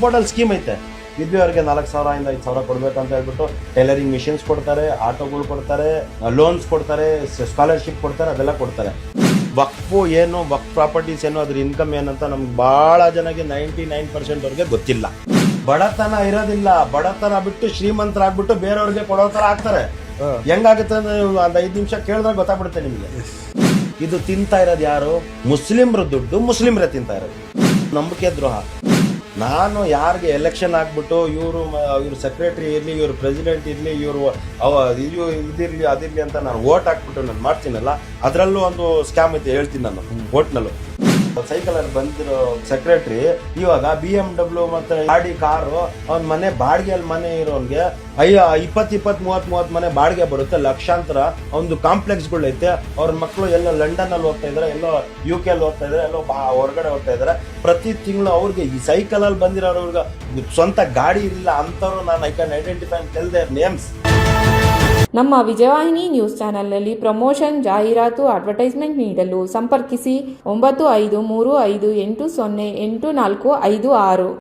ಬೋರ್ಡಲ್ಲಿ scheme ಐತೆ. ವಿದ್ವೆಯವ್ರಿಗೆ 4,000 ಇಂದ 5,000 ಕೊಡ್ಬೇಕಂತ ಹೇಳ್ಬಿಟ್ಟು ಟೈಲರಿಂಗ್ ಮಿಷಿನ್ಸ್ ಕೊಡ್ತಾರೆ, ಆಟೋಗಳು ಕೊಡ್ತಾರೆ, ಲೋನ್ಸ್ ಕೊಡ್ತಾರೆ, ಸ್ಕಾಲರ್ಶಿಪ್ ಕೊಡ್ತಾರೆ, ಅದೆಲ್ಲ ಕೊಡ್ತಾರೆ. ವಕ್ಫು ಏನು, ವಕ್ಫ್ ಪ್ರಾಪರ್ಟೀಸ್ ಏನು, ಅದ್ರ ಇನ್ಕಮ್ ಏನಂತ ನಮ್ಗೆ ಭಾಳ ಜನಕ್ಕೆ 99% ಅವ್ರಿಗೆ ಗೊತ್ತಿಲ್ಲ. ಬಡತನ ಇರೋದಿಲ್ಲ, ಬಡತನ ಬಿಟ್ಟು ಶ್ರೀಮಂತರಾಗ್ಬಿಟ್ಟು ಬೇರೆಯವ್ರಿಗೆ ಕೊಡೋ ಥರ ಆಗ್ತಾರೆ. ಹೆಂಗಾಗುತ್ತೆ ಅಂದ್ರೆ ಒಂದು 5 ನಿಮಿಷ ಕೇಳಿದ್ರೆ ಗೊತ್ತಾಗ್ಬಿಡುತ್ತೆ ನಿಮಗೆ. ಇದು ತಿಂತಾ ಇರೋದು ಯಾರು? ಮುಸ್ಲಿಮ್ರ ದುಡ್ಡು ಮುಸ್ಲಿಮ್ರೆ ತಿಂತಾ ಇರೋದು. ನಂಬಿಕೆ ದ್ರೋಹ. ನಾನು ಯಾರಿಗೆ ಎಲೆಕ್ಷನ್ ಆಗ್ಬಿಟ್ಟು ಇವರು ಸೆಕ್ರೆಟರಿ ಇರಲಿ, ಇವರು ಪ್ರೆಸಿಡೆಂಟ್ ಇರಲಿ, ಇದಿರಲಿ ಅದಿರಲಿ ಅಂತ ನಾನು ವೋಟ್ ಹಾಕ್ಬಿಟ್ಟು ನಾನು ಮಾಡ್ತೀನಲ್ಲ, ಅದರಲ್ಲೂ ಒಂದು ಸ್ಕ್ಯಾಮ್ ಐತೆ ಹೇಳ್ತೀನಿ ನಾನು. ವೋಟ್ನಲ್ಲೂ ಸೈಕಲಲ್ಲಿ ಬಂದಿರೋ ಸೆಕ್ರೆಟರಿ ಇವಾಗ BMW ಮತ್ತೆ ಗಾಡಿ ಕಾರು ಅವ್ನ ಮನೆ ಬಾಡಿಗೆಯಲ್ಲಿ ಮನೆ ಇರೋನ್ಗೆ 20-30 ಮನೆ ಬಾಡಿಗೆ ಬರುತ್ತೆ, ಲಕ್ಷಾಂತರ. ಒಂದು ಕಾಂಪ್ಲೆಕ್ಸ್ಗಳೈತೆ. ಅವ್ರ ಮಕ್ಕಳು ಎಲ್ಲೋ ಲಂಡನ್ ಅಲ್ಲಿ ಓದ್ತಾ ಇದಾರೆ, ಎಲ್ಲೋ UK ಅಲ್ಲಿ ಓದ್ತಾ ಇದಾರೆ, ಎಲ್ಲೋ ಹೊರಗಡೆ ಓದ್ತಾ ಇದಾರೆ. ಪ್ರತಿ ತಿಂಗಳು ಅವ್ರಿಗೆ ಈ ಸೈಕಲ್ ಅಲ್ಲಿ ಬಂದಿರೋರ್ಗೆ ಸ್ವಂತ ಗಾಡಿ ಇಲ್ಲ ಅಂತವ್ರು ನಾನು I can identify and tell their names. ನಮ್ಮ ವಿಜಯವಾಹಿನಿ ನ್ಯೂಸ್ ಚಾನೆಲ್ನಲ್ಲಿ ಪ್ರಮೋಷನ್, ಜಾಹೀರಾತು, ಅಡ್ವರ್ಟೈಸ್ಮೆಂಟ್ ನೀಡಲು ಸಂಪರ್ಕಿಸಿ 9535808456.